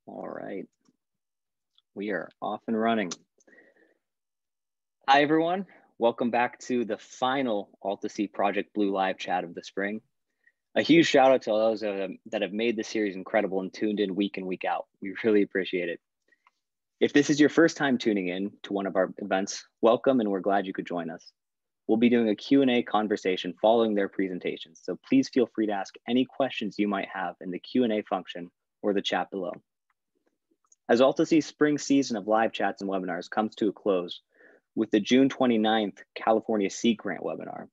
All right, we are off and running. Hi, everyone. Welcome back to the final AltaSea Project Blue live chat of the spring. A huge shout out to all those that have made this series incredible and tuned in week in, week out. We really appreciate it. If this is your first time tuning in to one of our events, welcome, and we're glad you could join us. We'll be doing a Q&A conversation following their presentations, so please feel free to ask any questions you might have in the Q&A function or the chat below. As AltaSea's spring season of live chats and webinars comes to a close with the June 29th California Sea Grant webinar,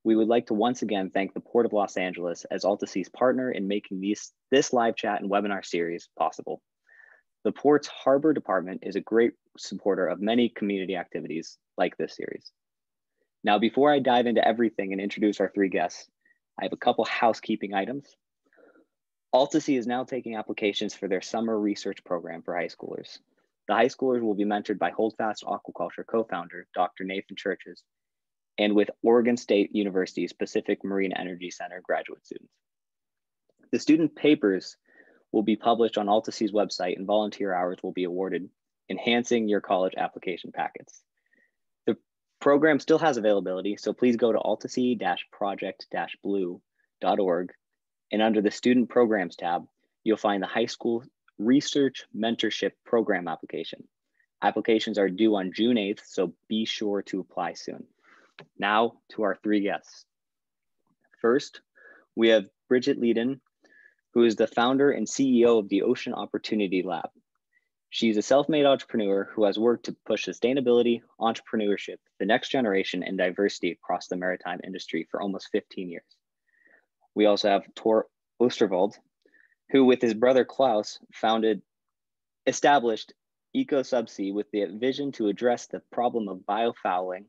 we would like to once again thank the Port of Los Angeles as AltaSea's partner in making this live chat and webinar series possible. The Port's Harbor Department is a great supporter of many community activities like this series. Now, before I dive into everything and introduce our three guests, I have a couple housekeeping items. AltaSea is now taking applications for their summer research program for high schoolers. The high schoolers will be mentored by Holdfast Aquaculture co-founder, Dr. Nathan Churches, and with Oregon State University's Pacific Marine Energy Center graduate students. The student papers will be published on AltaSea's website and volunteer hours will be awarded, enhancing your college application packets. The program still has availability, so please go to altasea-project-blue.org, and under the Student Programs tab, you'll find the High School Research Mentorship Program application. Applications are due on June 8th, so be sure to apply soon. Now to our three guests. First, we have Birgit Leiden, who is the founder and CEO of the Ocean Opportunity Lab. She's a self-made entrepreneur who has worked to push sustainability, entrepreneurship, the next generation, and diversity across the maritime industry for almost 15 years. We also have Tor Østervold, who with his brother Klaus established ECOsubsea with the vision to address the problem of biofouling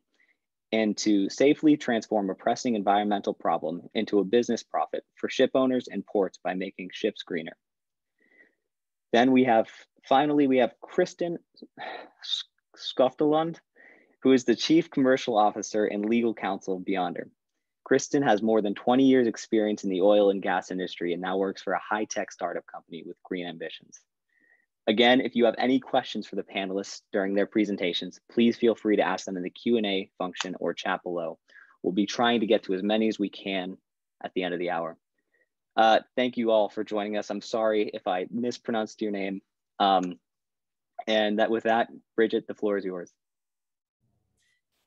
and to safely transform a pressing environmental problem into a business profit for ship owners and ports by making ships greener. Then finally we have Kristen Skoftelund, who is the Chief Commercial Officer and Legal Counsel of Beyonder. Kristen has more than 20 years experience in the oil and gas industry and now works for a high-tech startup company with green ambitions. Again, if you have any questions for the panelists during their presentations, please feel free to ask them in the Q&A function or chat below. We'll be trying to get to as many as we can at the end of the hour. Thank you all for joining us. I'm sorry if I mispronounced your name. With that, Birgit, the floor is yours.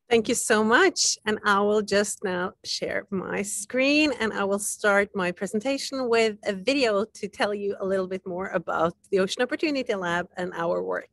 Thank you so much. And I will just now share my screen and I will start my presentation with a video to tell you a little bit more about the Ocean Opportunity Lab and our work.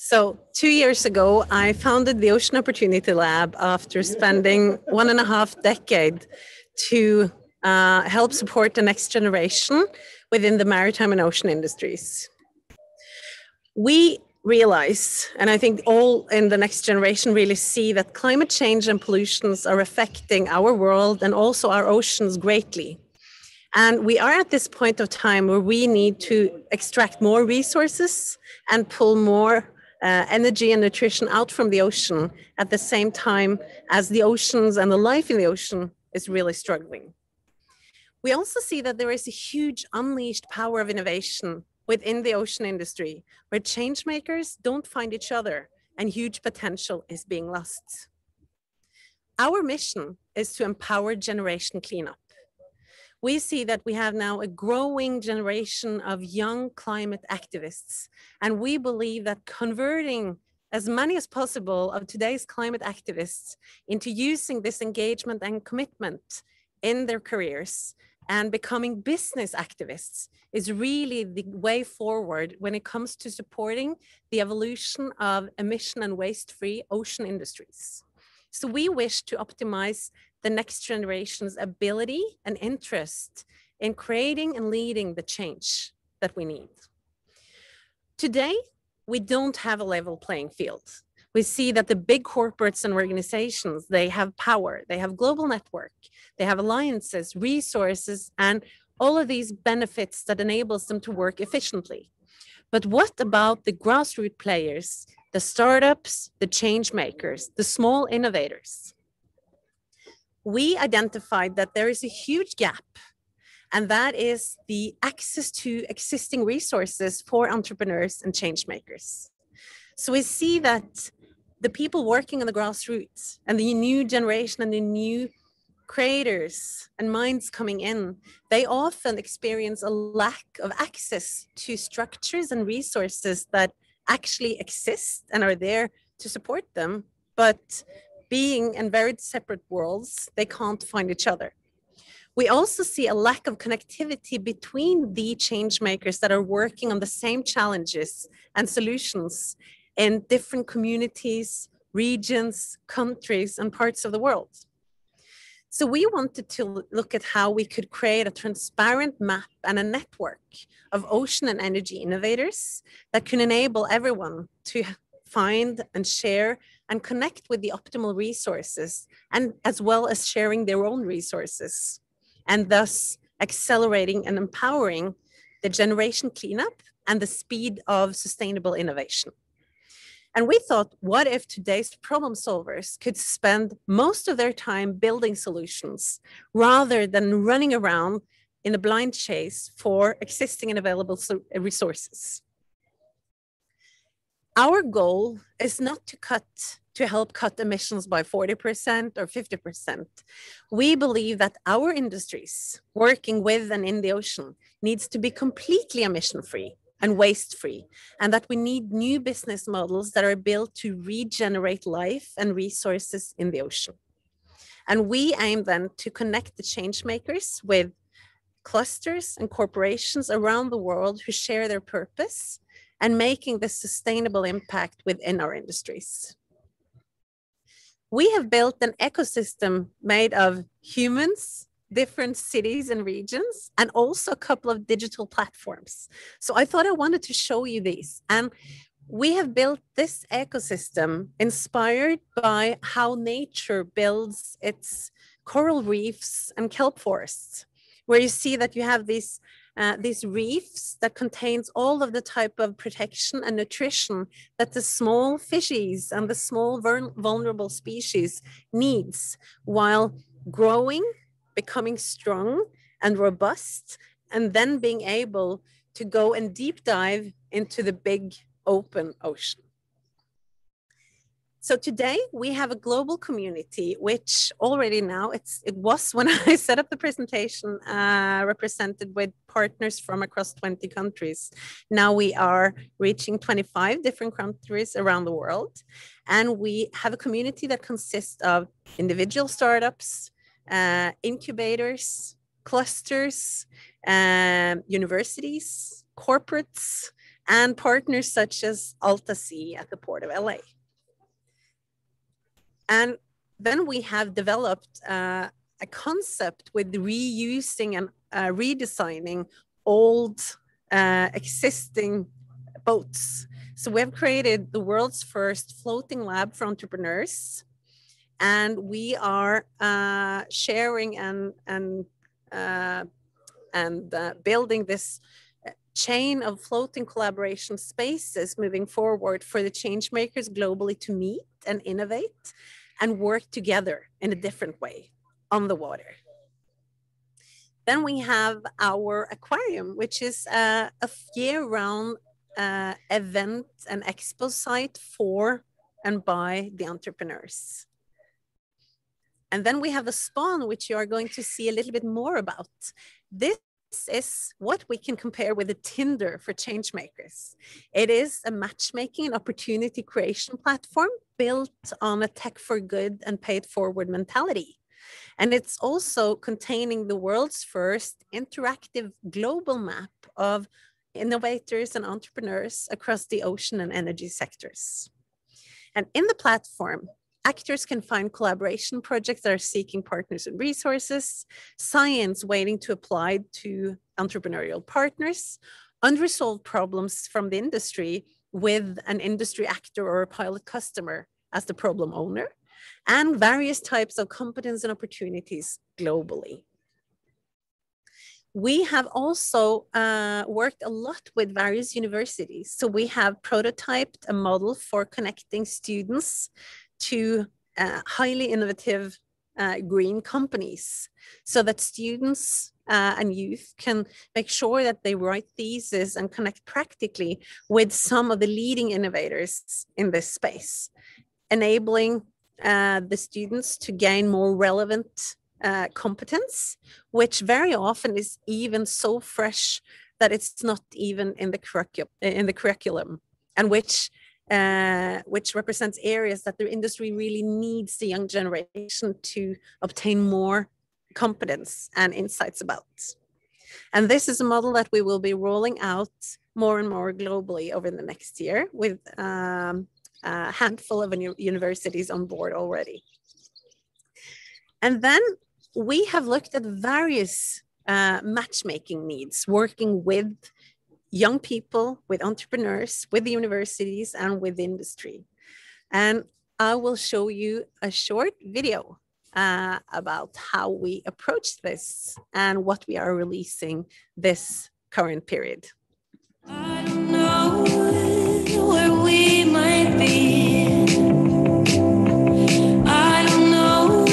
So 2 years ago, I founded the Ocean Opportunity Lab after spending 1.5 decades to help support the next generation within the maritime and ocean industries. We realize, and I think all in the next generation really see, that climate change and pollutions are affecting our world and also our oceans greatly. And we are at this point of time where we need to extract more resources and pull more energy and nutrition out from the ocean at the same time as the oceans and the life in the ocean is really struggling. We also see that there is a huge unleashed power of innovation within the ocean industry, where change makers don't find each other and huge potential is being lost. Our mission is to empower generation cleanup. We see that we have now a growing generation of young climate activists, and we believe that converting as many as possible of today's climate activists into using this engagement and commitment in their careers and becoming business activists is really the way forward when it comes to supporting the evolution of emission and waste-free ocean industries. So we wish to optimize the next generation's ability and interest in creating and leading the change that we need. Today, we don't have a level playing field. We see that the big corporates and organizations, they have power, they have global network, they have alliances, resources, and all of these benefits that enables them to work efficiently. But what about the grassroots players, the startups, the change makers, the small innovators? We identified that there is a huge gap, and that is the access to existing resources for entrepreneurs and change makers. So we see that the people working on the grassroots and the new generation and the new creators and minds coming in, they often experience a lack of access to structures and resources that actually exist and are there to support them, but being in very separate worlds, they can't find each other. We also see a lack of connectivity between the change makers that are working on the same challenges and solutions in different communities, regions, countries, and parts of the world. So we wanted to look at how we could create a transparent map and a network of ocean and energy innovators that can enable everyone to find and share and connect with the optimal resources, and as well as sharing their own resources, and thus accelerating and empowering the generation cleanup and the speed of sustainable innovation. And we thought, what if today's problem solvers could spend most of their time building solutions rather than running around in a blind chase for existing and available resources? Our goal is not to help cut emissions by 40% or 50%. We believe that our industries working with and in the ocean needs to be completely emission-free and waste-free, and that we need new business models that are built to regenerate life and resources in the ocean. And we aim then to connect the change makers with clusters and corporations around the world who share their purpose and making the sustainable impact within our industries. We have built an ecosystem made of humans, different cities and regions, and also a couple of digital platforms. So I thought I wanted to show you these. And we have built this ecosystem inspired by how nature builds its coral reefs and kelp forests, where you see that you have these reefs that contains all of the type of protection and nutrition that the small fishies and the small vulnerable species needs while growing, becoming strong and robust, and then being able to go and deep dive into the big open ocean. So today we have a global community, which already now, it was when I set up the presentation, represented with partners from across 20 countries. Now we are reaching 25 different countries around the world. And we have a community that consists of individual startups, incubators, clusters, universities, corporates, and partners such as ECOsubsea at the Port of LA. And then we have developed a concept with reusing and redesigning old existing boats. So we have created the world's first floating lab for entrepreneurs, and we are sharing and building this chain of floating collaboration spaces moving forward for the change makers globally to meet and innovate and work together in a different way on the water. Then we have our aquarium, which is a year-round event and expo site for and by the entrepreneurs. And then we have the Spawn, which you are going to see a little bit more about. This is what we can compare with a Tinder for change makers. It is a matchmaking and opportunity creation platform built on a tech for good and paid forward mentality. And it's also containing the world's first interactive global map of innovators and entrepreneurs across the ocean and energy sectors. And in the platform, actors can find collaboration projects that are seeking partners and resources, science waiting to apply to entrepreneurial partners, unresolved problems from the industry with an industry actor or a pilot customer as the problem owner, and various types of competence and opportunities globally. We have also worked a lot with various universities. So we have prototyped a model for connecting students to highly innovative green companies so that students and youth can make sure that they write theses and connect practically with some of the leading innovators in this space, enabling the students to gain more relevant competence, which very often is even so fresh that it's not even in the curriculum, and which represents areas that the industry really needs the young generation to obtain more competence and insights about. And this is a model that we will be rolling out more and more globally over the next year with a handful of universities on board already. And then we have looked at various matchmaking needs, working with young people, with entrepreneurs, with the universities, and with industry. And I will show you a short video about how we approach this and what we are releasing this current period. I don't know where we might be. I don't know,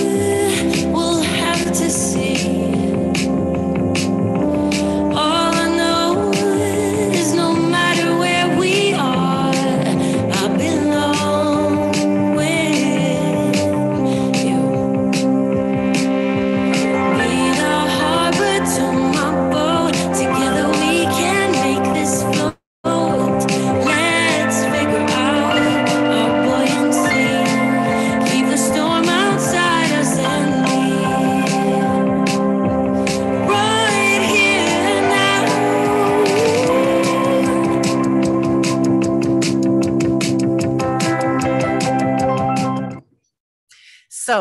we'll have to see. All I know is no matter where we are, I belong with you. Be the harbor to my boat, together we can make this float. Let's figure out our buoyancy, keep the storm outside us and leave right here now. So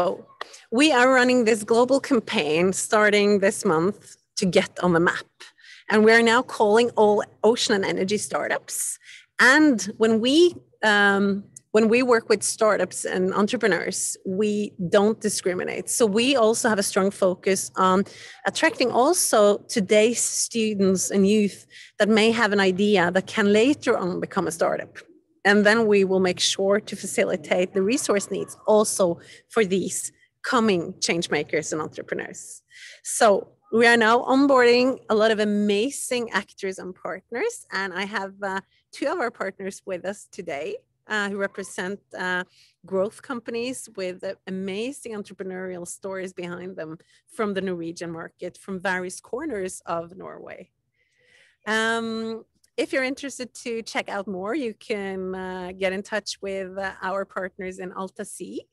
we are running this global campaign starting this month to get on the map. And we are now calling all ocean and energy startups. And when we work with startups and entrepreneurs, we don't discriminate. So we also have a strong focus on attracting also today's students and youth that may have an idea that can later on become a startup. And then we will make sure to facilitate the resource needs also for these coming change makers and entrepreneurs. So we are now onboarding a lot of amazing actors and partners. And I have two of our partners with us today who represent growth companies with amazing entrepreneurial stories behind them from the Norwegian market, from various corners of Norway. If you're interested to check out more, you can get in touch with our partners in ECOsubsea,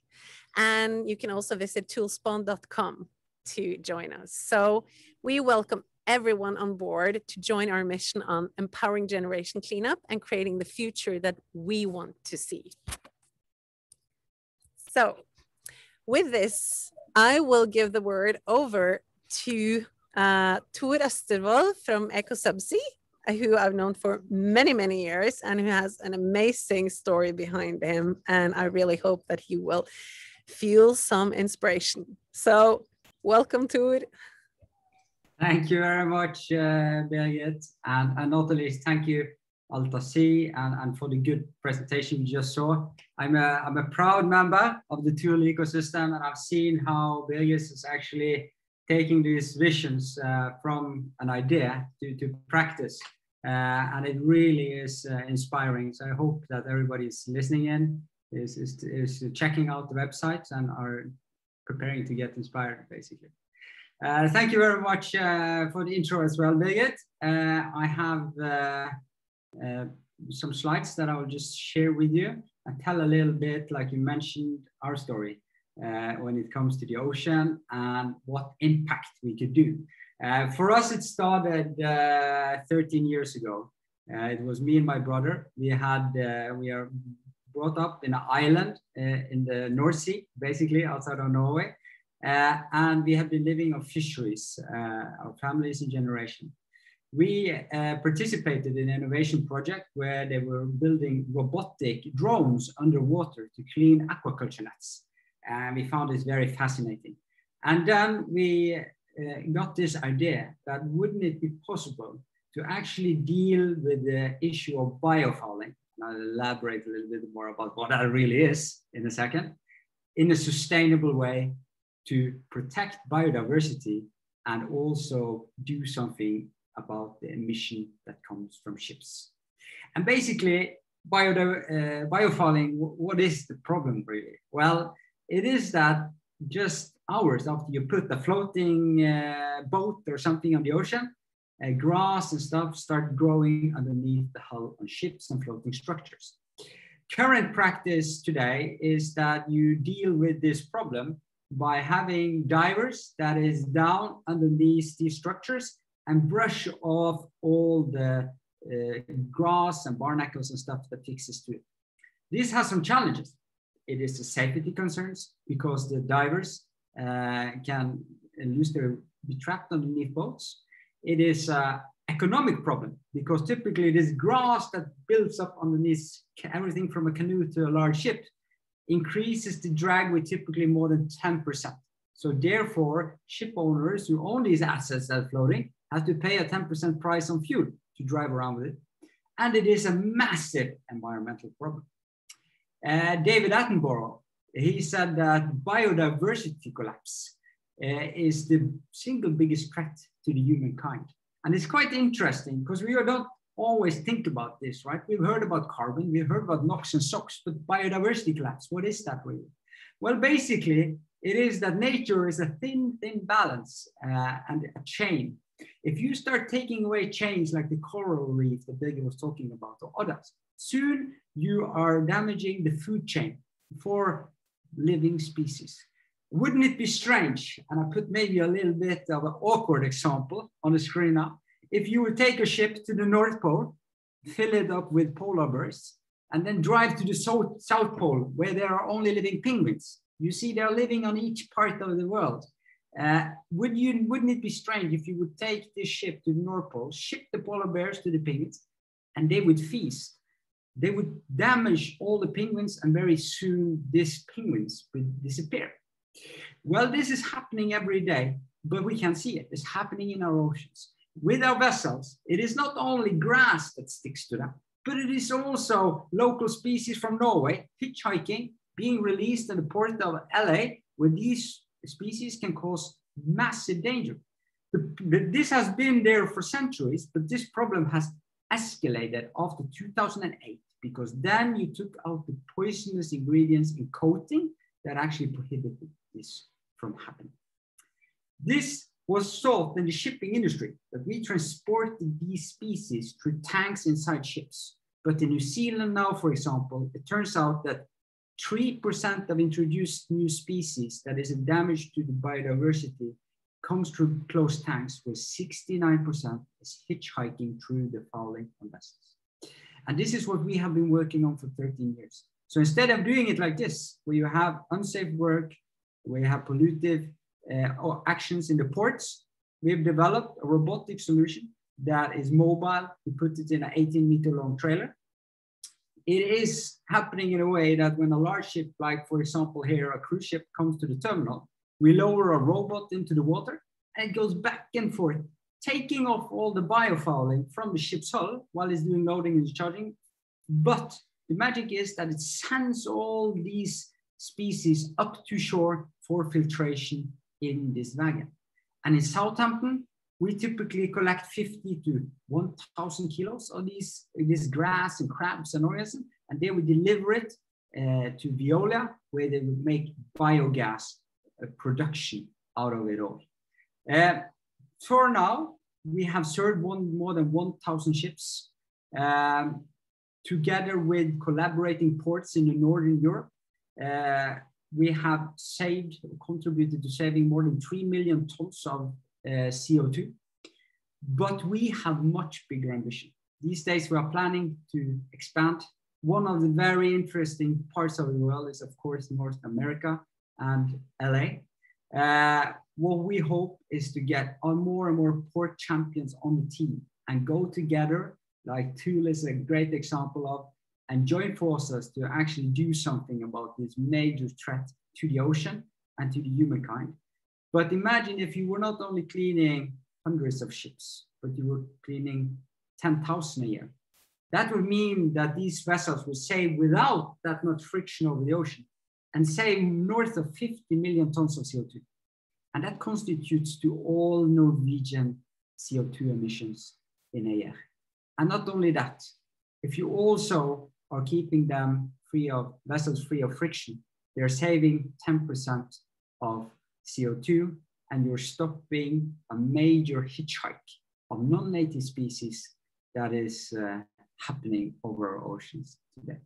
and you can also visit toolspawn.com to join us. So we welcome everyone on board to join our mission on empowering generation cleanup and creating the future that we want to see. So with this, I will give the word over to Tor Østervold from ECOsubsea, who I've known for many, many years and who has an amazing story behind him. And I really hope that he will feel some inspiration. So welcome, Tor. Thank you very much, Birgit. And not the least, thank you, Altasi, and for the good presentation you just saw. I'm a proud member of the tool ecosystem, and I've seen how Birgit is actually taking these visions from an idea to practice. And it really is inspiring. So I hope that everybody is listening in, is checking out the websites and are preparing to get inspired, basically. Thank you very much for the intro as well, Birgit. I have some slides that I will just share with you and tell a little bit, like you mentioned, our story when it comes to the ocean and what impact we could do. For us, it started 13 years ago. It was me and my brother. We are brought up in an island in the North Sea, basically outside of Norway. And we have been living on fisheries, our families in generation. We participated in an innovation project where they were building robotic drones underwater to clean aquaculture nets. And we found this very fascinating. And then we got this idea that wouldn't it be possible to actually deal with the issue of biofouling, and I'll elaborate a little bit more about what that really is in a second, in a sustainable way to protect biodiversity and also do something about the emission that comes from ships. And basically, biofouling, what is the problem really? Well, it is that just hours after you put a floating boat or something on the ocean, grass and stuff start growing underneath the hull on ships and floating structures. Current practice today is that you deal with this problem by having divers that is down underneath these structures and brush off all the grass and barnacles and stuff that fixes to it. This has some challenges. It is a safety concerns because the divers can be trapped underneath boats. It is an economic problem because typically this grass that builds up underneath everything from a canoe to a large ship increases the drag with typically more than 10%. So therefore, ship owners who own these assets that are floating have to pay a 10% price on fuel to drive around with it. And it is a massive environmental problem. David Attenborough, he said that biodiversity collapse is the single biggest threat to the humankind. And it's quite interesting because we don't always think about this, right? We've heard about carbon, we've heard about NOx and SOx, but biodiversity collapse, what is that really? Well, basically, it is that nature is a thin balance and a chain. If you start taking away chains like the coral reef that Birgit was talking about or others, soon you are damaging the food chain for living species. Wouldn't it be strange, and I put maybe a little bit of an awkward example on the screen now, if you would take a ship to the North Pole, fill it up with polar bears, and then drive to the South Pole where there are only living penguins. You see they're living on each part of the world. Wouldn't it be strange if you would take this ship to the North Pole, ship the polar bears to the penguins, and they would feast? They would damage all the penguins, and very soon these penguins would disappear. Well, this is happening every day, but we can see it. It's happening in our oceans. With our vessels, it is not only grass that sticks to them, but it is also local species from Norway hitchhiking, being released in the port of LA, where these species can cause massive danger. This has been there for centuries, but this problem has escalated after 2008, because then you took out the poisonous ingredients in coating that actually prohibited this from happening. This was solved in the shipping industry, that we transported these species through tanks inside ships. But in New Zealand now, for example, it turns out that 3% of introduced new species, that is a damage to the biodiversity, comes through closed tanks, where 69% is hitchhiking through the fouling on vessels. And this is what we have been working on for 13 years. So instead of doing it like this, where you have unsafe work, where you have pollutive actions in the ports, we've developed a robotic solution that is mobile. We put it in an 18-meter long trailer. It is happening in a way that when a large ship, like for example here, a cruise ship comes to the terminal, we lower a robot into the water and it goes back and forth, taking off all the biofouling from the ship's hull while it's doing loading and discharging. But the magic is that it sends all these species up to shore for filtration in this wagon. And in Southampton, we typically collect 50 to 1,000 kilos of this grass and crabs and organisms, and then we deliver it to Veolia, where they would make biogas production out of it all. For now, we have served more than 1,000 ships, together with collaborating ports in the Northern Europe. We have contributed to saving more than 3 million tons of CO2, but we have much bigger ambition. These days we are planning to expand. One of the very interesting parts of the world is of course North America and LA. What we hope is to get more and more port champions on the team and go together, like Thule is a great example of, and join forces to actually do something about this major threat to the ocean and to the humankind. But imagine if you were not only cleaning hundreds of ships, but you were cleaning 10,000 a year. That would mean that these vessels would save, without that much friction over the ocean, and save north of 50 million tons of CO2. And that constitutes to all Norwegian CO2 emissions in a year. And not only that, if you also are keeping them vessels free of friction, they're saving 10% of CO2, and you're stopping a major hitchhike of non-native species that is happening over our oceans today.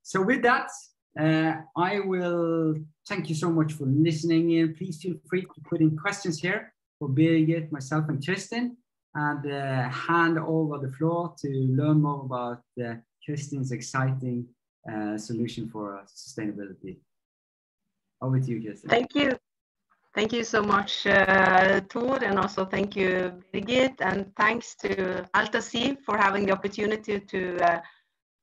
So with that, I will thank you so much for listening in. Please feel free to put in questions here for Birgit, myself, and Kristin, and hand over the floor to learn more about Kristin's exciting solution for sustainability. Over to you, Kristin. Thank you. Thank you so much, Tor, and also thank you, Birgit, and thanks to Alta-Sea for having the opportunity to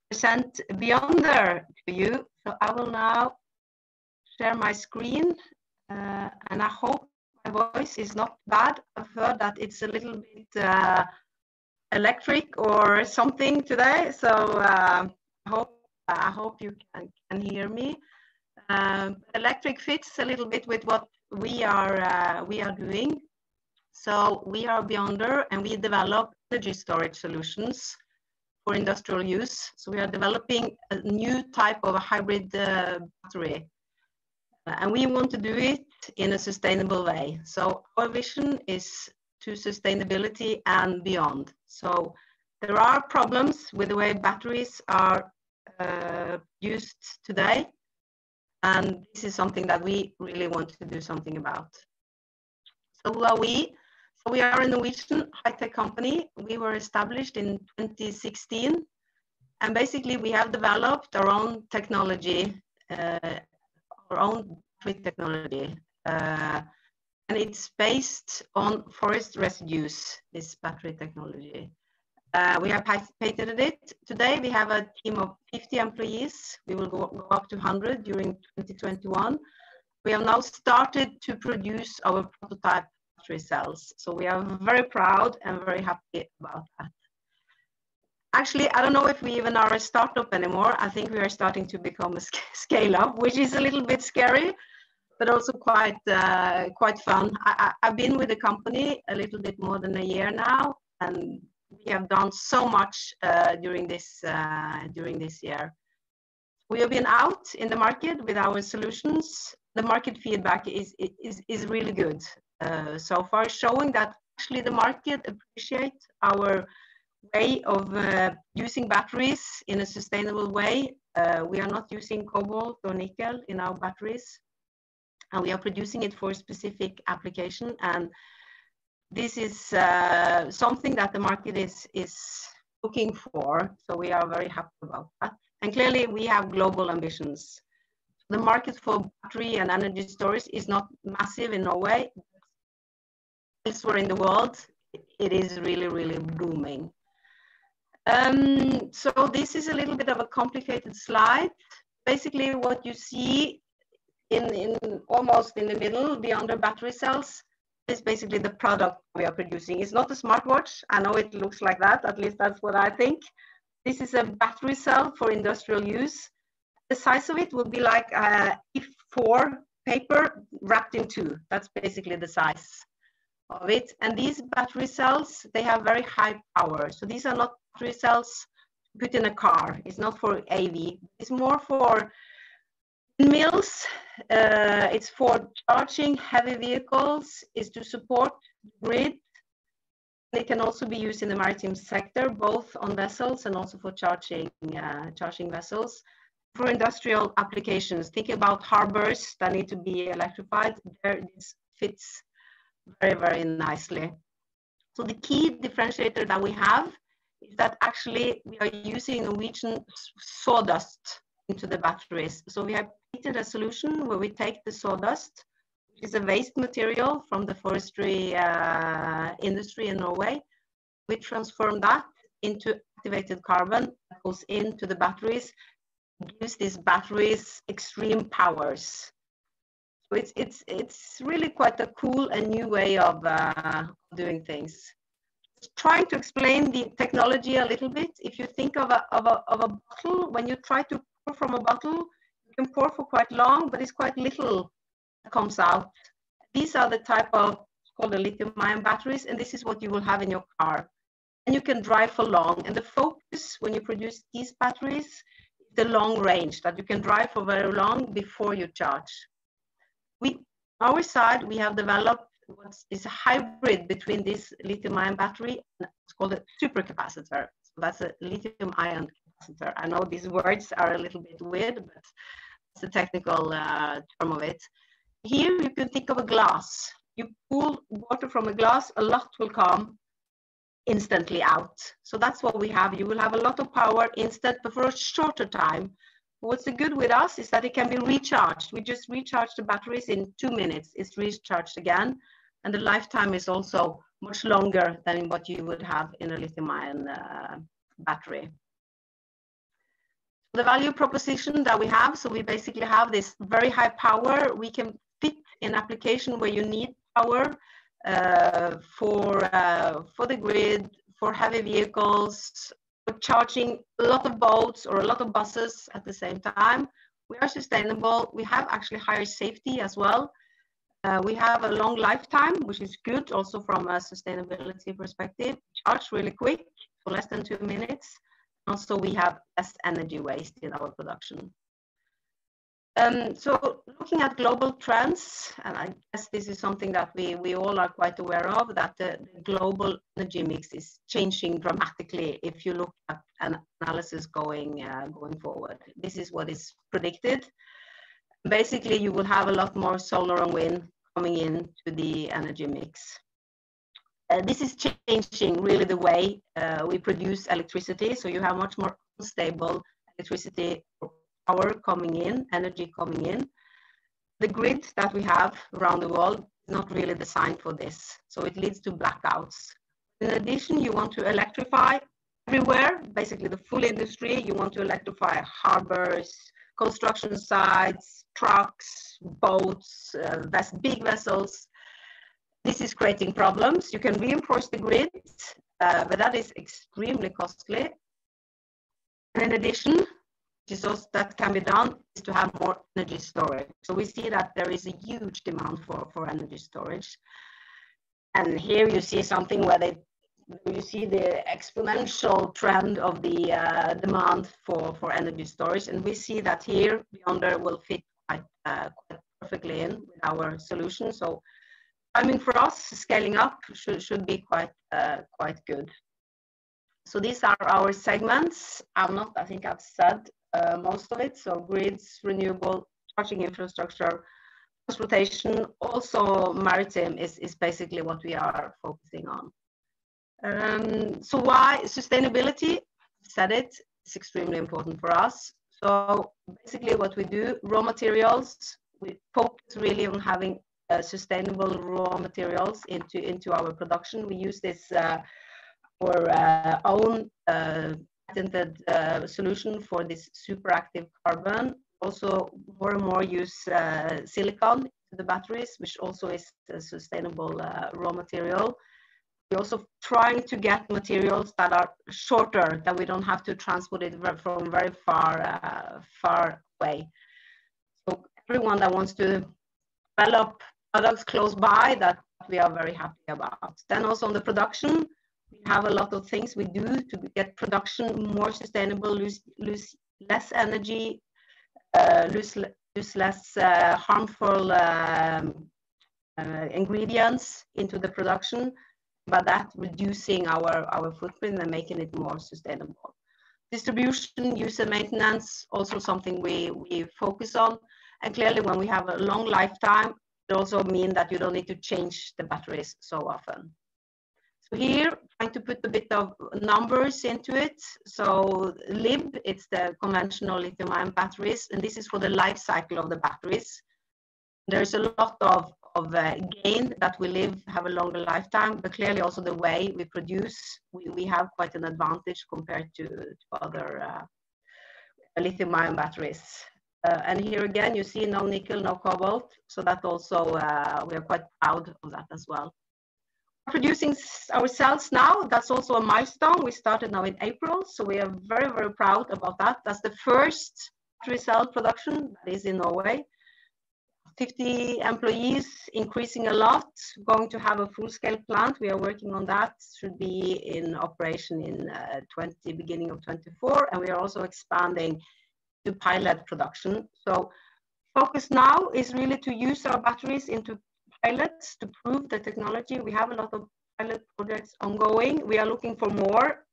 present Beyonder to you. So I will now share my screen, and I hope my voice is not bad. I've heard that it's a little bit electric or something today, so I hope you can hear me. Electric fits a little bit with what we are doing. So we are Beyonder, and we develop energy storage solutions for industrial use. So we are developing a new type of a hybrid battery, and we want to do it in a sustainable way. So our vision is to sustainability and beyond. So there are problems with the way batteries are used today, and this is something that we really want to do something about. So who are we? So we are a Norwegian high-tech company. We were established in 2016, and basically we have developed our own technology, our own battery technology, and it's based on forest residues, this battery technology. We have patented it. Today we have a team of 50 employees. We will go up to 100 during 2021. We have now started to produce our prototype battery cells. So we are very proud and very happy about that. Actually, I don't know if we even are a startup anymore. I think we are starting to become a scale-up, which is a little bit scary, but also quite fun. I've been with the company a little bit more than a year now, and we have done so much during this year. We have been out in the market with our solutions. The market feedback is really good so far, showing that actually the market appreciates our way of using batteries in a sustainable way. We are not using cobalt or nickel in our batteries. and we are producing it for a specific application. And this is something that the market is looking for. So we are very happy about that. And clearly we have global ambitions. The market for battery and energy storage is not massive in Norway. Elsewhere in the world, it is really, really booming. So this is a little bit of a complicated slide. Basically what you see in almost in the middle, beyond the battery cells, is basically the product we are producing. It's not a smartwatch. I know it looks like that, at least that's what I think. This is a battery cell for industrial use. The size of it would be like E4 paper wrapped in two. That's basically the size of it. And these battery cells, they have very high power. So these are not battery cells put in a car. It's not for AV. It's more for mills. It's for charging heavy vehicles. It's to support the grid. It can also be used in the maritime sector, both on vessels and also for charging vessels. For industrial applications, think about harbors that need to be electrified. There, this fits very, very nicely. So the key differentiator that we have is that actually we are using Norwegian sawdust into the batteries. So we have created a solution where we take the sawdust, which is a waste material from the forestry industry in Norway. We transform that into activated carbon that goes into the batteries, gives these batteries extreme powers. So it's really quite a cool and new way of doing things. Trying to explain the technology a little bit. If you think of a bottle, when you try to pour from a bottle, you can pour for quite long, but it's quite little that comes out. These are the type of called the lithium-ion batteries, and this is what you will have in your car. And you can drive for long. And the focus when you produce these batteries is the long range, that you can drive for very long before you charge. On our side, we have developed what is a hybrid between this lithium-ion battery and it's called a supercapacitor. So that's a lithium-ion capacitor. I know these words are a little bit weird, but it's a technical term of it. Here you can think of a glass. You pull water from a glass, a lot will come instantly out. So that's what we have. You will have a lot of power instant, but for a shorter time. What's good with us is that it can be recharged. We just recharge the batteries in 2 minutes. It's recharged again. And the lifetime is also much longer than what you would have in a lithium-ion battery. The value proposition that we have, so we basically have this very high power. We can fit in application where you need power for the grid, for heavy vehicles, for charging a lot of boats or a lot of buses at the same time. We are sustainable. We have actually higher safety as well. We have a long lifetime, which is good also from a sustainability perspective. Charge really quick, for less than 2 minutes. Also, we have less energy waste in our production. So looking at global trends, and I guess this is something that we all are quite aware of, that the global energy mix is changing dramatically if you look at an analysis going forward. This is what is predicted. Basically, you will have a lot more solar and wind coming into the energy mix. This is changing really the way we produce electricity. So you have much more unstable electricity power coming in, energy coming in. The grid that we have around the world is not really designed for this. So it leads to blackouts. In addition, you want to electrify everywhere, basically the full industry. You want to electrify harbors, construction sites, trucks, boats, big vessels. This is creating problems. You can reinforce the grid, but that is extremely costly. And in addition, that can be done is to have more energy storage. So we see that there is a huge demand for energy storage. And here you see something where you see the exponential trend of the demand for energy storage. And we see that here, Beyonder will fit quite perfectly in with our solution. So timing for us, scaling up should be quite good. So these are our segments. I think I've said most of it. So grids, renewable, charging infrastructure, transportation, also maritime is basically what we are focusing on. So why sustainability? Said it, it's extremely important for us. So basically what we do, raw materials, we focus really on having sustainable raw materials into our production. We use this our own patented solution for this super active carbon. Also more and more use silicon to the batteries, which also is a sustainable raw material. We're also trying to get materials that are shorter, that we don't have to transport it from very far away. So everyone that wants to develop products close by, that we are very happy about. Then also on the production, we have a lot of things we do to get production more sustainable, lose less energy, lose less harmful ingredients into the production, but that reducing our footprint and making it more sustainable. Distribution, use and maintenance, also something we focus on. And clearly when we have a long lifetime, it also means that you don't need to change the batteries so often. So here, trying to put a bit of numbers into it. So LIB, it's the conventional lithium-ion batteries, and this is for the life cycle of the batteries. There's a lot of gain that we have a longer lifetime, but clearly also the way we produce, we have quite an advantage compared to other lithium-ion batteries. And here again, you see no nickel, no cobalt. So that also, we are quite proud of that as well. Producing our cells now, that's also a milestone. We started now in April, so we are very, very proud about that. That's the first battery cell production that is in Norway. 50 employees, increasing a lot, going to have a full-scale plant. We are working on that, should be in operation in beginning of 24, and we are also expanding to pilot production. So focus now is really to use our batteries into pilots to prove the technology. We have a lot of pilot projects ongoing. We are looking for more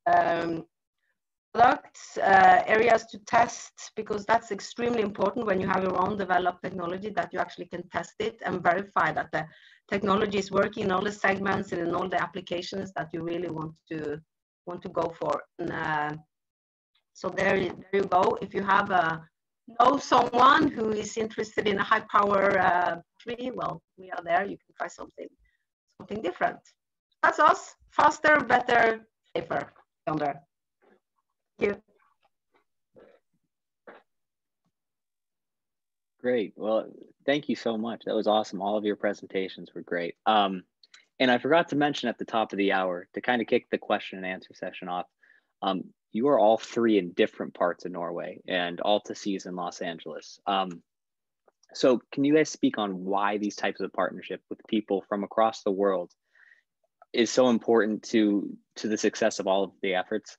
products, areas to test, because that's extremely important when you have your own developed technology, that you actually can test it and verify that the technology is working in all the segments and in all the applications that you really want to go for. And, so there you go. If you have know someone who is interested in a high power battery, well, we are there. You can try something different. That's us. Faster, better, safer. Yonder. Thank you. Great. Well, thank you so much. That was awesome. All of your presentations were great. And I forgot to mention at the top of the hour, to kind of kick the question and answer session off, you are all three in different parts of Norway, and ECOsubsea is in Los Angeles. So can you guys speak on why these types of partnership with people from across the world is so important to the success of all of the efforts?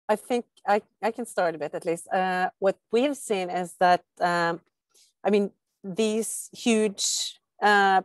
I think I can start a bit at least. What we have seen is that, I mean, these huge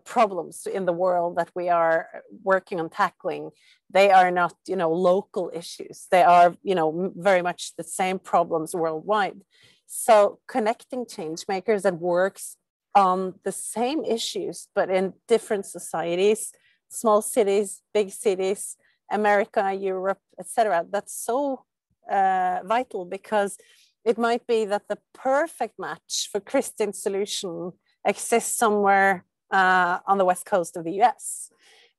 problems in the world that we are working on tackling, they are not, local issues. They are, very much the same problems worldwide. So connecting change makers that works on the same issues, but in different societies, small cities, big cities, America, Europe, etc. That's so vital, because it might be that the perfect match for Kristin's solution exists somewhere on the west coast of the US.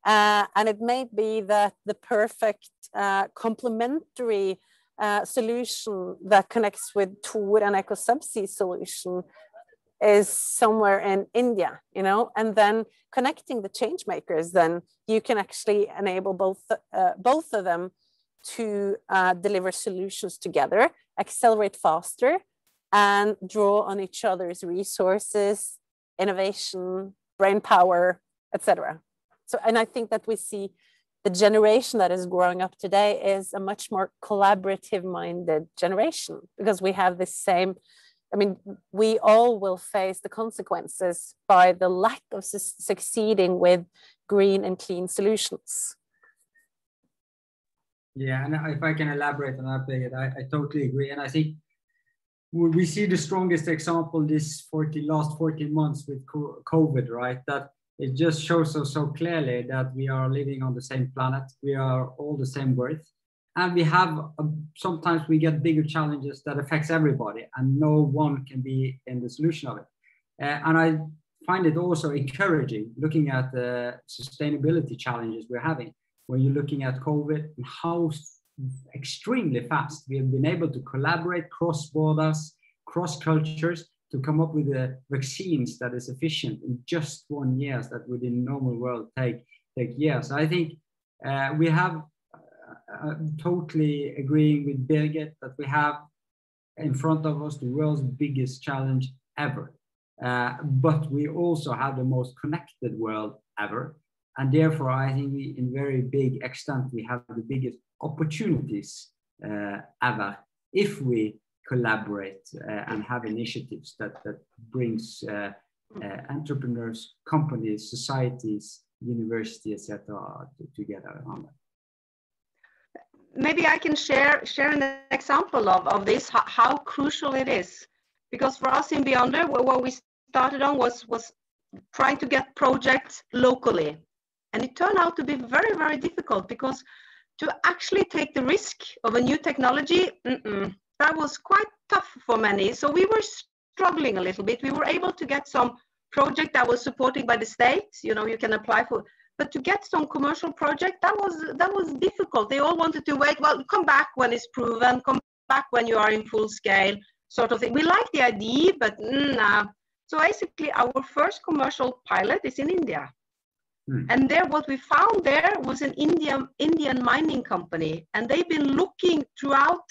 And it may be that the perfect complementary solution that connects with Tor and ECOsubsea solution is somewhere in India, and then connecting the change makers, then you can actually enable both of them to deliver solutions together, accelerate faster, and draw on each other's resources, innovation, brain power, etc. So, and I think that we see the generation that is growing up today is a much more collaborative-minded generation, because we have the same. I mean, we all will face the consequences by the lack of succeeding with green and clean solutions. Yeah, and if I can elaborate on that, Birgit, I totally agree. And I think we see the strongest example this last 14 months with COVID, right? That it just shows us so clearly that we are living on the same planet. We are all the same worth. And we have, sometimes we get bigger challenges that affects everybody and no one can be in the solution of it. And I find it also encouraging looking at the sustainability challenges we're having. When you're looking at COVID and how extremely fast we have been able to collaborate cross borders, cross cultures to come up with vaccines that is efficient in just 1 year that would in normal world take years. I think we have totally agreeing with Birgit that we have in front of us the world's biggest challenge ever. But we also have the most connected world ever. And therefore, I think in very big extent, we have the biggest opportunities ever if we collaborate and have initiatives that brings entrepreneurs, companies, societies, universities, etc. together on that. Maybe I can share an example of this, how crucial it is. Because for us in Beyonder, what we started on was trying to get projects locally. And it turned out to be very, very difficult because to actually take the risk of a new technology, that was quite tough for many. So we were struggling a little bit. We were able to get some project that was supported by the state, you know, you can apply for, but to get some commercial project, that was difficult. They all wanted to wait, well, come back when it's proven, come back when you are in full scale, sort of thing. We like the idea, but so basically our first commercial pilot is in India. And there, what we found there was an Indian mining company, and they've been looking throughout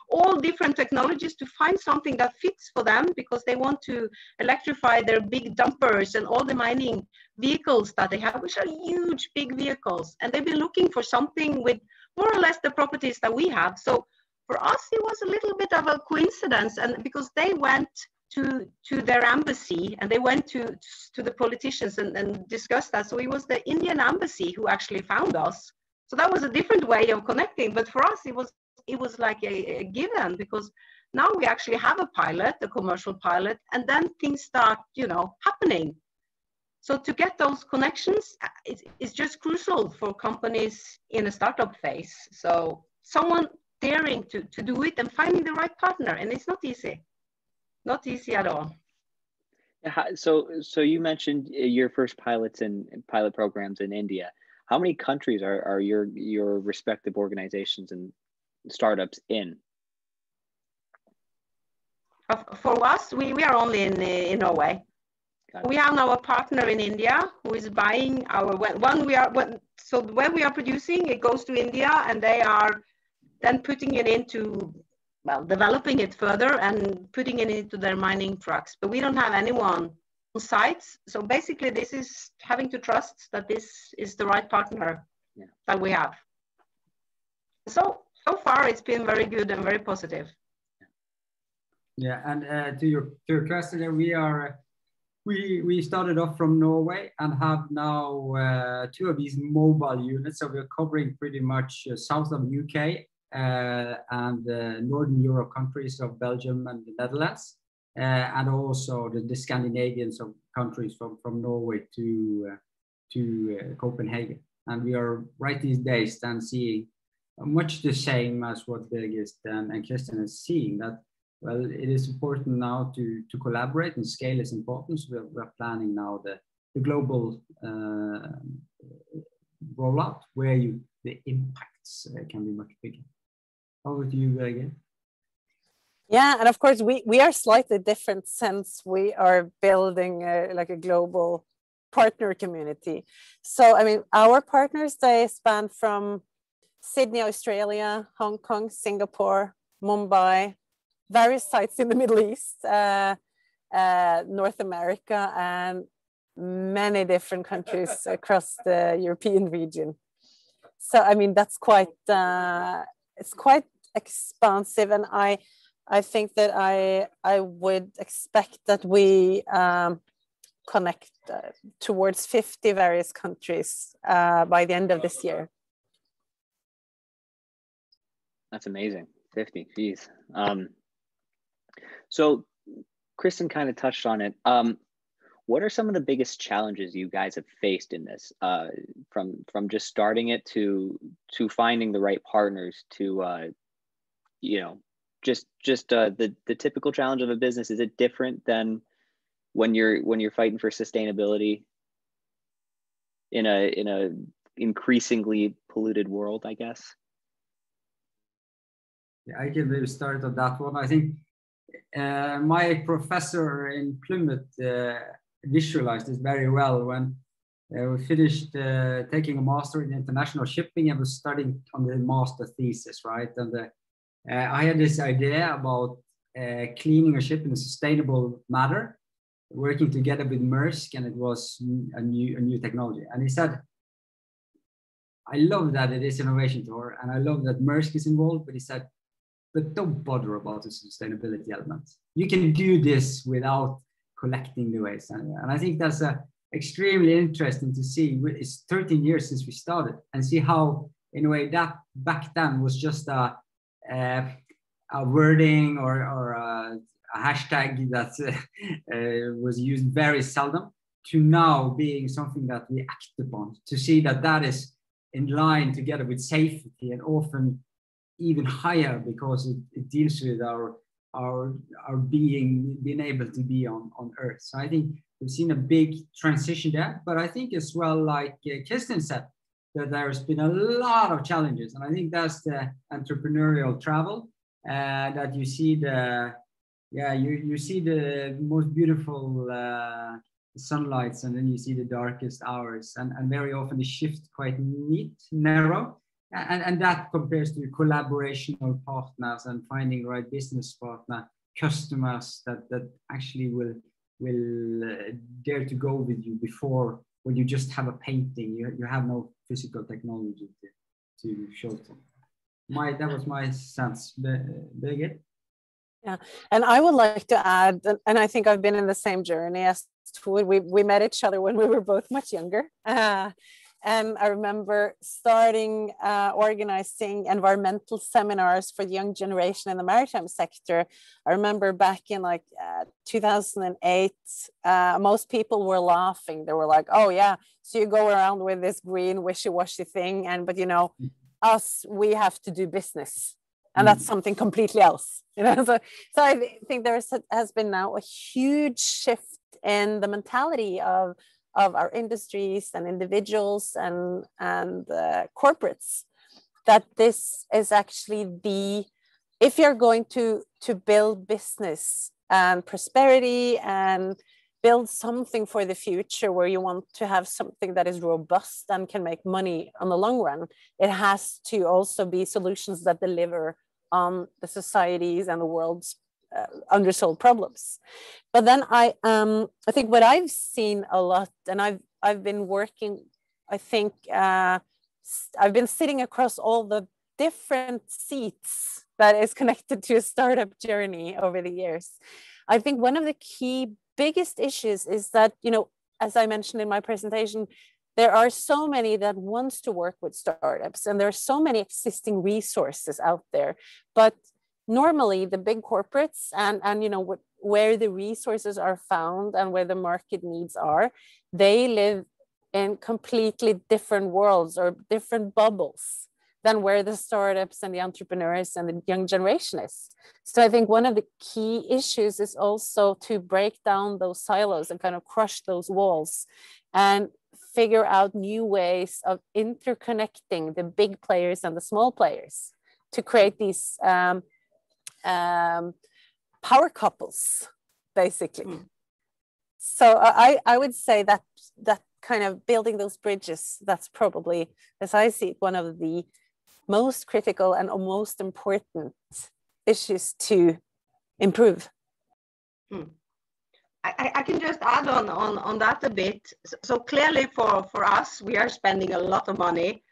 all different technologies to find something that fits for them because they want to electrify their big dumpers and all the mining vehicles that they have, which are huge, big vehicles. And they've been looking for something with more or less the properties that we have. So for us, it was a little bit of a coincidence, and because they went to their embassy and they went to the politicians and discussed that. So it was the Indian embassy who actually found us. So that was a different way of connecting. But for us, it was like a given because now we actually have a pilot, a commercial pilot, and then things start, you know, happening. So to get those connections is just crucial for companies in a startup phase. So someone daring to do it and finding the right partner, and it's not easy. Not easy at all. So you mentioned your first pilots and pilot programs in India. How many countries are your respective organizations and startups in? For us, we are only in Norway. We have now a partner in India who is buying our so when we are producing, it goes to India and they are then putting it into, well, developing it further and putting it into their mining trucks. But we don't have anyone on sites. So basically this is having to trust that this is the right partner that we have. So far it's been very good and very positive. Yeah, and to your question, we started off from Norway and have now 2 of these mobile units. So we're covering pretty much south of UK and Northern Europe countries of Belgium and the Netherlands, and also the Scandinavian countries from Norway to Copenhagen. And we are right these days then seeing much the same as what Birgit and Christian is seeing, that, well, it is important now to collaborate and scale is important. So we're planning now the global rollout where the impacts can be much bigger. Over to you, Birgit. Yeah, and of course we are slightly different since we are building like a global partner community. So I mean, our partners, they span from Sydney, Australia, Hong Kong, Singapore, Mumbai, various sites in the Middle East, North America, and many different countries across the European region. So I mean, that's quite it's quite expansive, and I think that I would expect that we connect towards 50 various countries by the end of this year. That's amazing. 50, geez. So Kristen kind of touched on it. What are some of the biggest challenges you guys have faced in this, from just starting it to finding the right partners to, you know, just the typical challenge of a business? Is it different than when you're fighting for sustainability in a increasingly polluted world, I guess? Yeah, I can maybe start on that one. I think my professor in Plymouth visualized this very well when we finished taking a master in international shipping and was studying on the master thesis, right? And I had this idea about cleaning a ship in a sustainable manner, working together with Maersk, and it was a new technology. And he said, I love that it is innovation, Tor, and I love that Maersk is involved, but he said, but don't bother about the sustainability element. You can do this without collecting the waste. And I think that's extremely interesting to see. It's 13 years since we started, and see how, in a way, that back then was just a wording or a hashtag that was used very seldom, to now being something that we act upon, to see that that is in line together with safety, and often even higher, because it deals with our being able to be on Earth. So I think we've seen a big transition there, but I think as well, like Kristen said, that there's been a lot of challenges, and I think that's the entrepreneurial travel, that you see you see the most beautiful sunlights, and then you see the darkest hours, and very often the shift quite narrow. And that compares to collaborational partners and finding the right business partner, customers that actually will dare to go with you before, when you just have a painting, you have no physical technology to show them. That was my sense. Birgit? Yeah, and I would like to add, and I think I've been in the same journey as Tor. We met each other when we were both much younger. And I remember starting organizing environmental seminars for the young generation in the maritime sector. I remember back in 2008, most people were laughing. They were like, "Oh yeah, so you go around with this green wishy-washy thing, but you know, us, we have to do business, and that's something completely else." You know, so I think there has been now a huge shift in the mentality of our industries and individuals and corporates, that this is actually if you're going to build business and prosperity and build something for the future, where you want to have something that is robust and can make money on the long run, it has to also be solutions that deliver on the societies and the world's undersold problems. But then I think what I've seen a lot, and I've been working, I think I've been sitting across all the different seats that is connected to a startup journey over the years. I think one of the biggest issues is that, you know, as I mentioned in my presentation, there are so many that wants to work with startups, and there are so many existing resources out there, but normally the big corporates and you know where the resources are found and where the market needs are, they live in completely different worlds or different bubbles than where the startups and the entrepreneurs and the young generation is. So I think one of the key issues is also to break down those silos and kind of crush those walls and figure out new ways of interconnecting the big players and the small players to create these power couples, basically. So I would say that kind of building those bridges, that's probably, as I see it, one of the most critical and most important issues to improve. I can just add on that a bit. So clearly for us, we are spending a lot of money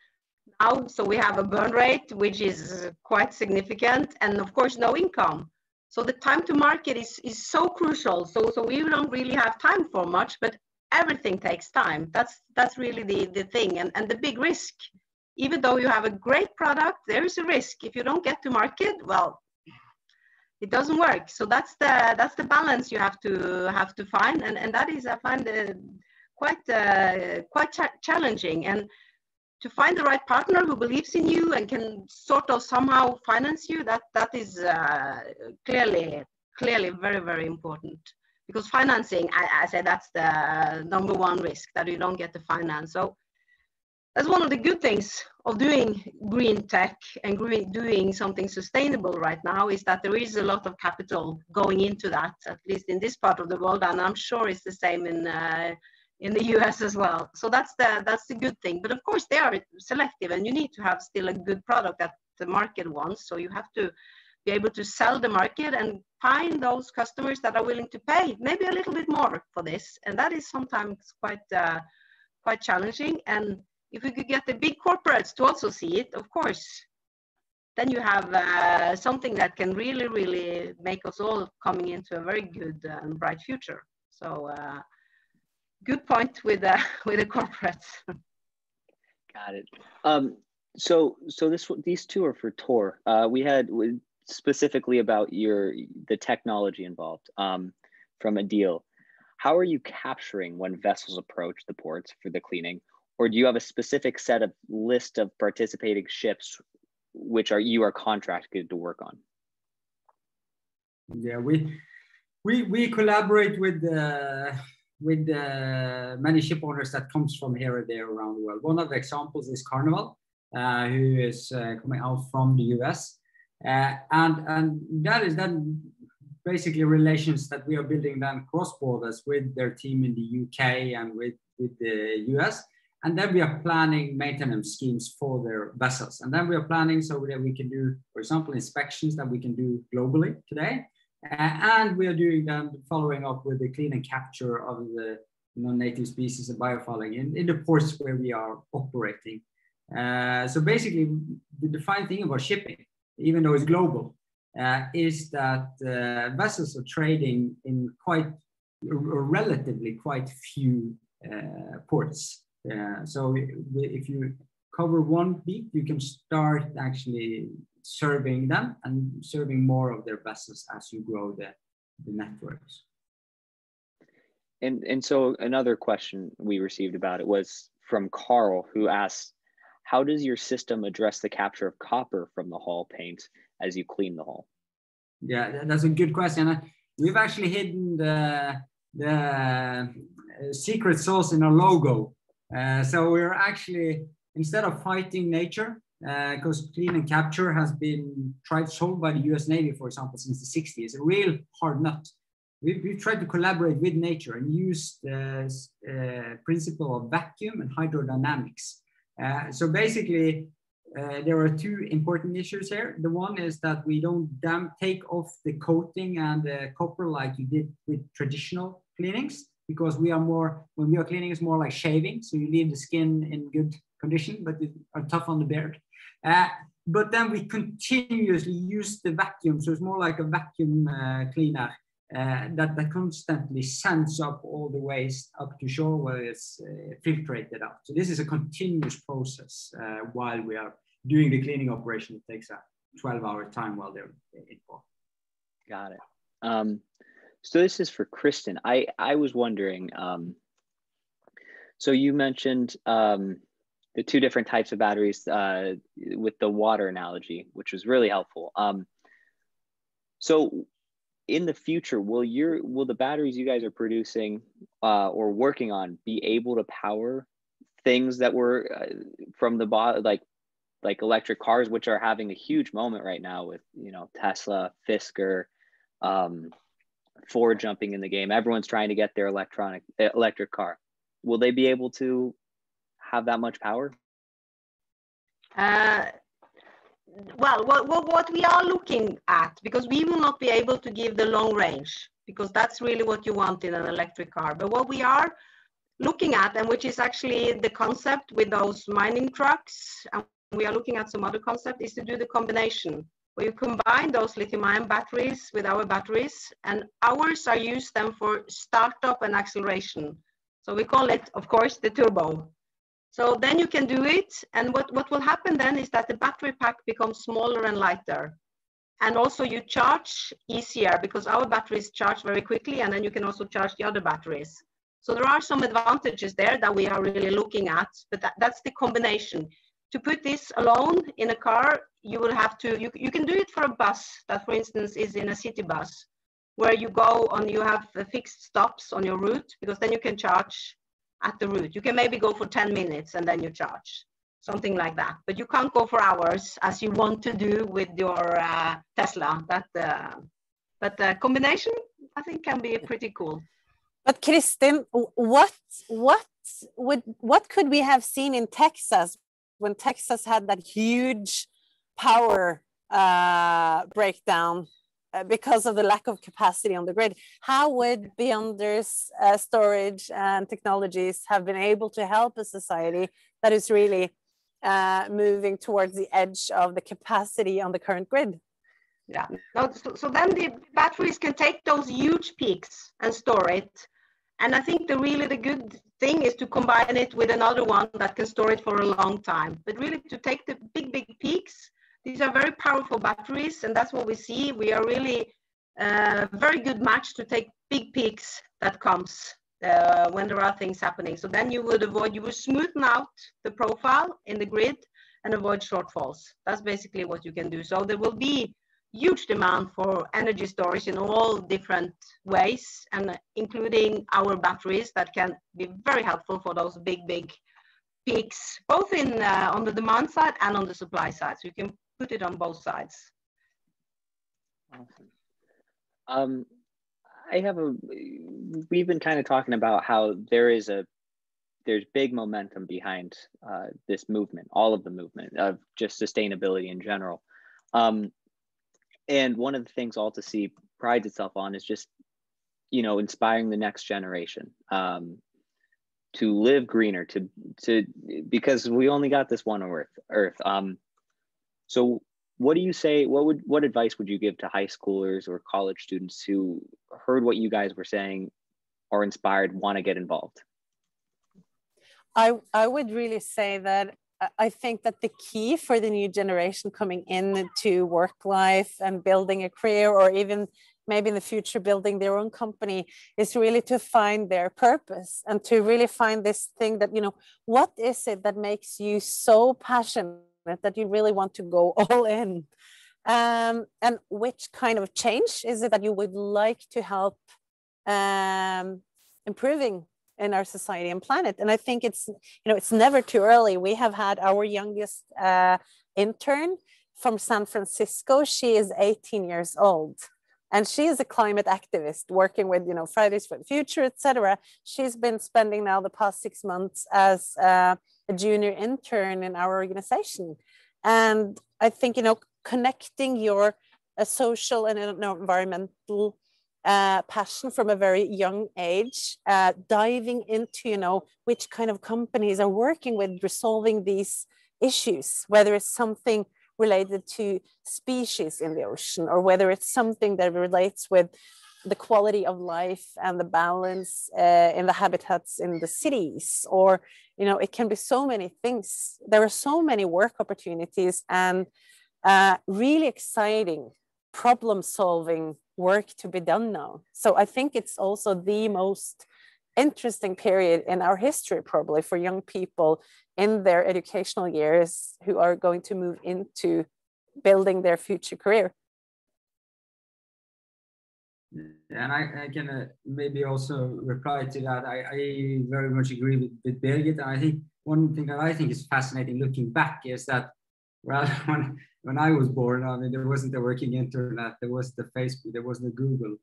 now. So we have a burn rate, which is quite significant, and of course, no income. So the time to market is so crucial. So we don't really have time for much, but everything takes time. That's really the thing. And the big risk, even though you have a great product, there is a risk. If you don't get to market, well, it doesn't work. So that's the balance you have to find, and that is, I find, quite challenging. And to find the right partner who believes in you and can sort of somehow finance you, that is clearly very, very important. Because financing, I say that's the number one risk, that you don't get the finance. So that's one of the good things of doing green tech and doing something sustainable right now, is that there is a lot of capital going into that, at least in this part of the world, and I'm sure it's the same in the US as well. So that's the good thing. But of course they are selective, and you need to have still a good product that the market wants. So you have to be able to sell the market and find those customers that are willing to pay maybe a little bit more for this. And that is sometimes quite challenging. And if we could get the big corporates to also see it, of course, then you have something that can really, really make us all coming into a very good and bright future. So good point with the corporates. Got it. So these two are for Tor. We had specifically about the technology involved from a deal. How are you capturing when vessels approach the ports for the cleaning, or do you have a specific list of participating ships which you are contracted to work on? Yeah, we collaborate with many ship owners that comes from here and there around the world. One of the examples is Carnival, who is coming out from the US. And that is then basically relations that we are building then cross borders with their team in the UK and with the US. And then we are planning maintenance schemes for their vessels. And then we are planning so that we can do, for example, inspections that we can do globally today. And we are doing them following up with the clean and capture of the non-native species and biofouling in the ports where we are operating. So basically, the defining thing about shipping, even though it's global, is that vessels are trading in relatively quite few ports. So if you cover one beat, you can start actually serving them and serving more of their vessels as you grow the networks. And so another question we received about it was from Carl, who asked, how does your system address the capture of copper from the hull paint as you clean the hull? Yeah, that's a good question. We've actually hidden the secret sauce in our logo. So we're actually, instead of fighting nature, because clean and capture has been sold by the US Navy, for example, since the 60s. It's a real hard nut. We've tried to collaborate with nature and use the principle of vacuum and hydrodynamics. So basically, there are two important issues here. The one is that we don't take off the coating and the copper like you did with traditional cleanings, because when we are cleaning, it's more like shaving. So you leave the skin in good condition, but it are tough on the beard. But then we continuously use the vacuum. So it's more like a vacuum cleaner that constantly sends up all the waste up to shore where it's filtrated out. So this is a continuous process while we are doing the cleaning operation. It takes a 12-hour time while they're in port. Got it. So this is for Kristen. I was wondering, so you mentioned the two different types of batteries with the water analogy, which was really helpful. So in the future, will the batteries you guys are producing or working on be able to power things that were from the like electric cars, which are having a huge moment right now with Tesla, Fisker, Ford jumping in the game? Everyone's trying to get their electric car. Will they be able to have that much power? Well, what we are looking at, because we will not be able to give the long range, because that's really what you want in an electric car. But what we are looking at, and which is actually the concept with those mining trucks, and we are looking at some other concept, is to do the combination, where you combine those lithium-ion batteries with our batteries, and ours are used then for startup and acceleration. So we call it, of course, the turbo. So then you can do it, and what will happen then is that the battery pack becomes smaller and lighter. and also you charge easier because our batteries charge very quickly, and then you can also charge the other batteries. So there are some advantages there that we are really looking at, but that's the combination. To put this alone in a car, you will have to, you can do it for a bus that, for instance, is in a city bus, where you go on, you have fixed stops on your route, because then you can charge at the route. You can maybe go for 10 minutes and then you charge, something like that. But you can't go for hours as you want to do with your Tesla. But the combination, I think, can be pretty cool. But Kristin, what could we have seen in Texas when Texas had that huge power breakdown because of the lack of capacity on the grid? How would Beyonders storage and technologies have been able to help a society that is really moving towards the edge of the capacity on the current grid? Yeah, so then the batteries can take those huge peaks and store it. And I think the good thing is to combine it with another one that can store it for a long time. But really to take the big peaks, these are very powerful batteries, and that's what we see. We are really a very good match to take big peaks that comes when there are things happening. So then you would smoothen out the profile in the grid and avoid shortfalls. That's basically what you can do. So there will be huge demand for energy storage in all different ways, and including our batteries that can be very helpful for those big peaks, both in on the demand side and on the supply side. So you can put it on both sides. Awesome. We've been kind of talking about how there's big momentum behind this movement, all of the movement of just sustainability in general. And one of the things Altasea prides itself on is just, inspiring the next generation to live greener, because we only got this one Earth. So what do you say? What advice would you give to high schoolers or college students who heard what you guys were saying, are inspired, want to get involved? I would really say that I think that the key for the new generation coming into work life and building a career, or even maybe in the future building their own company, is really to find their purpose and to really find this thing that, what is it that makes you so passionate that you really want to go all in? And which kind of change is it that you would like to help improving in our society and planet? And I think it's never too early. We have had our youngest intern from San Francisco. She is 18 years old, and she is a climate activist working with Fridays for the Future, etc. She's been spending now the past 6 months as a junior intern in our organization. And I think connecting your social and environmental passion from a very young age, diving into, which kind of companies are working with resolving these issues, whether it's something related to species in the ocean, or whether it's something that relates with the quality of life and the balance in the habitats in the cities, or, it can be so many things. There are so many work opportunities and really exciting problem-solving work to be done now. So I think it's also the most interesting period in our history, probably, for young people in their educational years who are going to move into building their future career. And I can maybe also reply to that. I very much agree with Birgit. And I think one thing that I think is fascinating looking back is that, well, when I was born, I mean, there wasn't a working internet, there was the Facebook, there was the Google.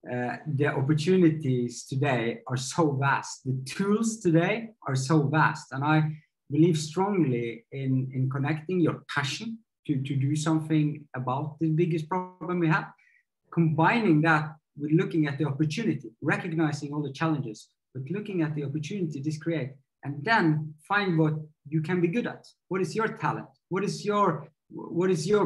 The opportunities today are so vast. The tools today are so vast. And I believe strongly in connecting your passion to do something about the biggest problem we have, combining that with looking at the opportunity, recognizing all the challenges, but looking at the opportunity this creates, and then find what you can be good at. What is your talent? What is your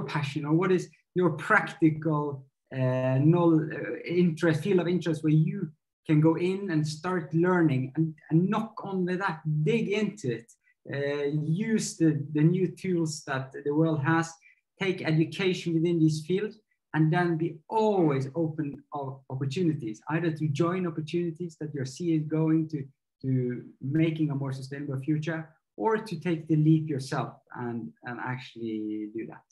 passion, or what is your practical interest, field of interest, where you can go in and start learning and knock on with that, dig into it, use the new tools that the world has, take education within this field, and then be always open of opportunities, either to join opportunities that you're seeing going to making a more sustainable future, or to take the leap yourself and actually do that.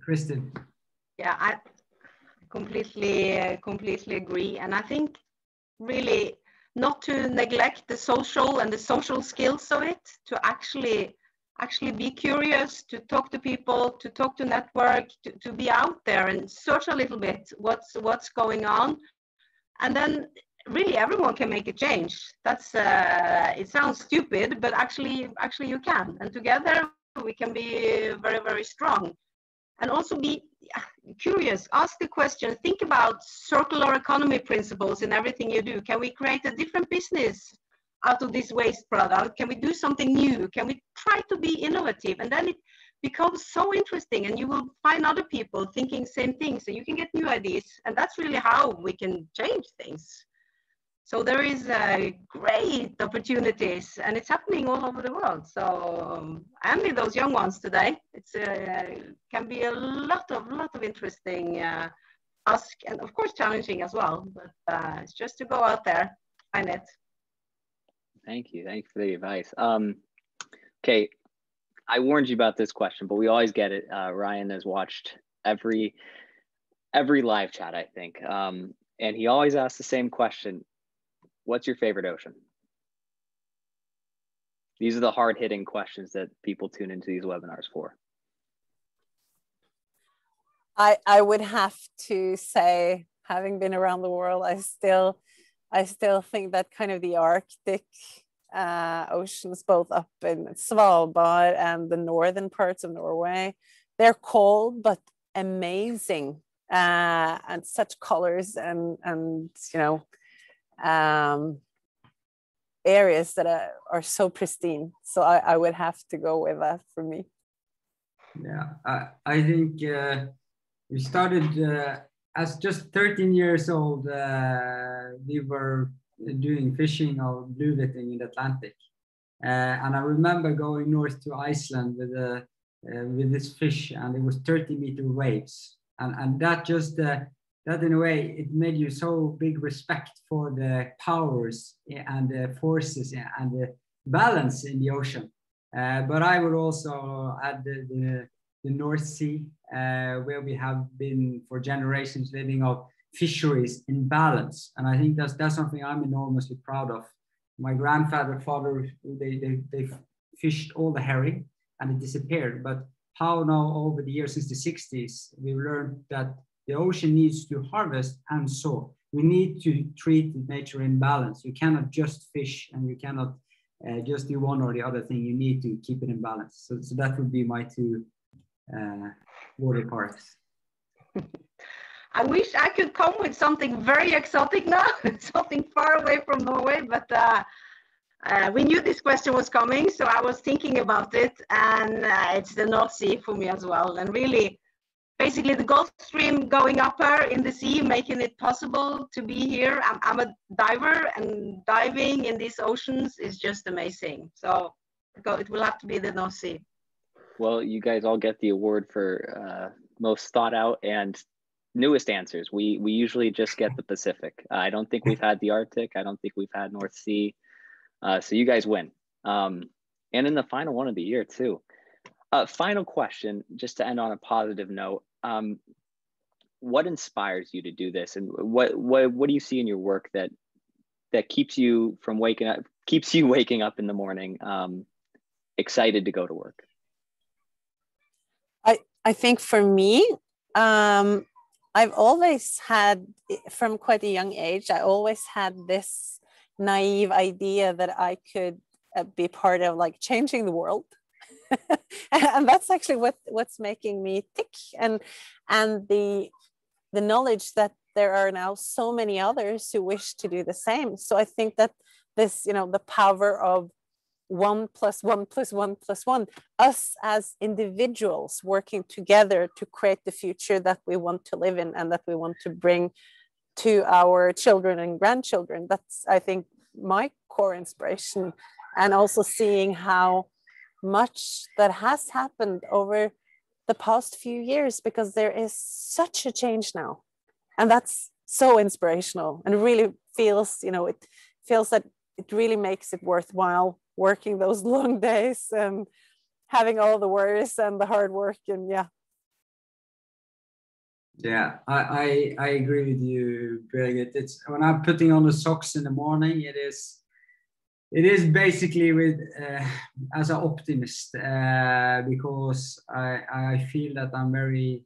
Kristen. Yeah, I completely agree. And I think really not to neglect the social and the social skills of it, to actually be curious, to talk to people, to talk to network, to be out there and search a little bit what's going on. And then really everyone can make a change. That's it sounds stupid, but actually you can. And together we can be very, very strong. And also be curious, ask the question, think about circular economy principles in everything you do. Can we create a different business out of this waste product? Can we do something new? Can we try to be innovative? And then it becomes so interesting, and you will find other people thinking same things, so you can get new ideas. And that's really how we can change things. So there is great opportunities, and it's happening all over the world. So and with those young ones today, it's can be a lot of interesting ask, and of course challenging as well. But it's just to go out there, find it. Thank you for the advice. Okay, I warned you about this question, but we always get it. Ryan has watched every live chat, I think, and he always asks the same question. What's your favorite ocean? These are the hard-hitting questions that people tune into these webinars for. I would have to say, having been around the world, I still think that kind of the Arctic oceans, both up in Svalbard and the northern parts of Norway, they're cold but amazing, and such colors and you know, areas that are so pristine. So I would have to go with that for me. Yeah, I think we started as just 13 years old. We were doing fishing or blue whiting in the Atlantic, and I remember going north to Iceland with this fish, and it was 30-meter waves, and that just that in a way, it made you so big respect for the powers and the forces and the balance in the ocean. But I would also add the North Sea, where we have been for generations living off fisheries in balance. And I think that's something I'm enormously proud of. My father, they fished all the herring and it disappeared. But how now over the years since the 60s, we learned that the ocean needs to harvest and sow. We need to treat nature in balance. You cannot just fish, and you cannot just do one or the other thing. You need to keep it in balance. So that would be my two water parks. I wish I could come with something very exotic now, something far away from Norway, but we knew this question was coming, so I was thinking about it, and it's the North Sea for me as well. And really, basically the Gulf Stream going up there in the sea, making it possible to be here. I'm a diver, and diving in these oceans is just amazing. So it will have to be the North Sea. Well, you guys all get the award for most thought out and newest answers. We usually just get the Pacific. I don't think we've had the Arctic. I don't think we've had North Sea. So you guys win. And in the final one of the year too. Final question, just to end on a positive note. What inspires you to do this, and what do you see in your work that keeps you from waking up in the morning, excited to go to work? I think for me, I've always had, from quite a young age, I always had this naive idea that I could be part of like changing the world. And that's actually what's making me tick, and the knowledge that there are now so many others who wish to do the same. So I think that this, the power of 1 + 1 + 1 + 1, us as individuals working together to create the future that we want to live in and that we want to bring to our children and grandchildren. That's, I think, my core inspiration. And also seeing how much that has happened over the past few years, because there is such a change now. And that's so inspirational, and really feels, it feels that it really makes it worthwhile working those long days and having all the worries and the hard work. And yeah, I agree with you, Birgit. It's when I'm putting on the socks in the morning, it is basically with as an optimist, because I feel that I'm very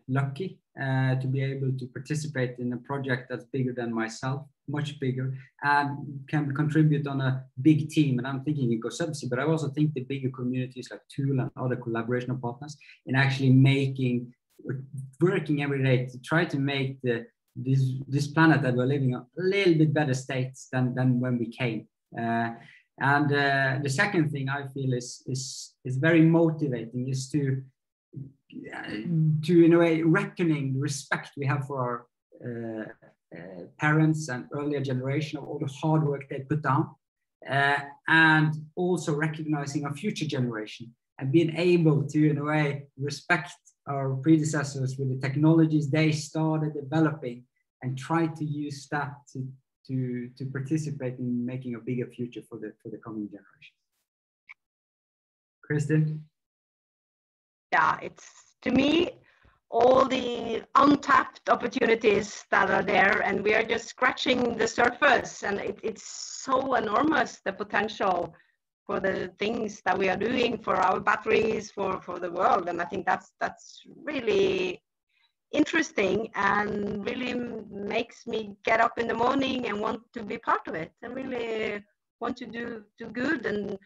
lucky to be able to participate in a project that's bigger than myself, much bigger, and can contribute on a big team. And I'm thinking ECOsubsea, but I also think the bigger communities like Tool and other collaboration partners in actually working every day to try to make this planet that we're living on a little bit better states than when we came. And the second thing I feel is very motivating is to in a way reckoning the respect we have for our parents and earlier generation of all the hard work they put down, and also recognizing our future generation and being able to in a way respect our predecessors with the technologies they started developing and try to use that to participate in making a bigger future for the coming generation. Kristin? Yeah, it's, to me, all the untapped opportunities that are there, and we are just scratching the surface, and it's so enormous, the potential for the things that we are doing for our batteries, for the world. And I think that's really interesting and really makes me get up in the morning and want to be part of it and really want to do good. And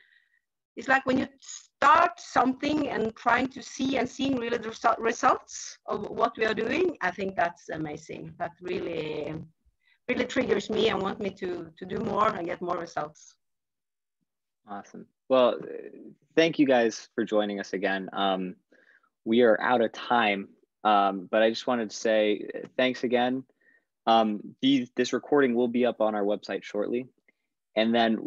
it's like when you start something and trying to seeing really the results of what we are doing, I think that's amazing. That really triggers me and want me to do more and get more results. Awesome. Well, thank you guys for joining us again. We are out of time, but I just wanted to say thanks again. This recording will be up on our website shortly. And then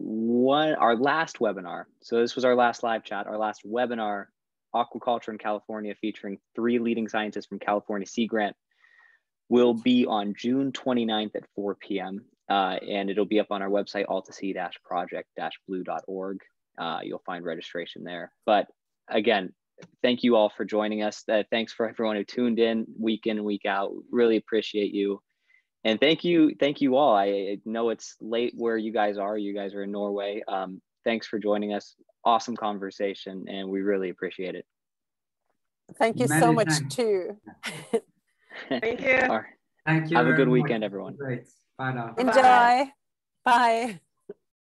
our last webinar, so this was our last live chat, our last webinar, Aquaculture in California, featuring 3 leading scientists from California Sea Grant, will be on June 29th at 4 p.m. And it'll be up on our website, altasea-project-blue.org. You'll find registration there. But again, thank you all for joining us. Thanks for everyone who tuned in and week out. Really appreciate you. And thank you all. I know it's late where you guys are. You guys are in Norway. Thanks for joining us. Awesome conversation, and we really appreciate it. Thank you so much too. Thank you. All right. Thank you. Have a good weekend, everyone. Great. Bye now. Enjoy. Bye.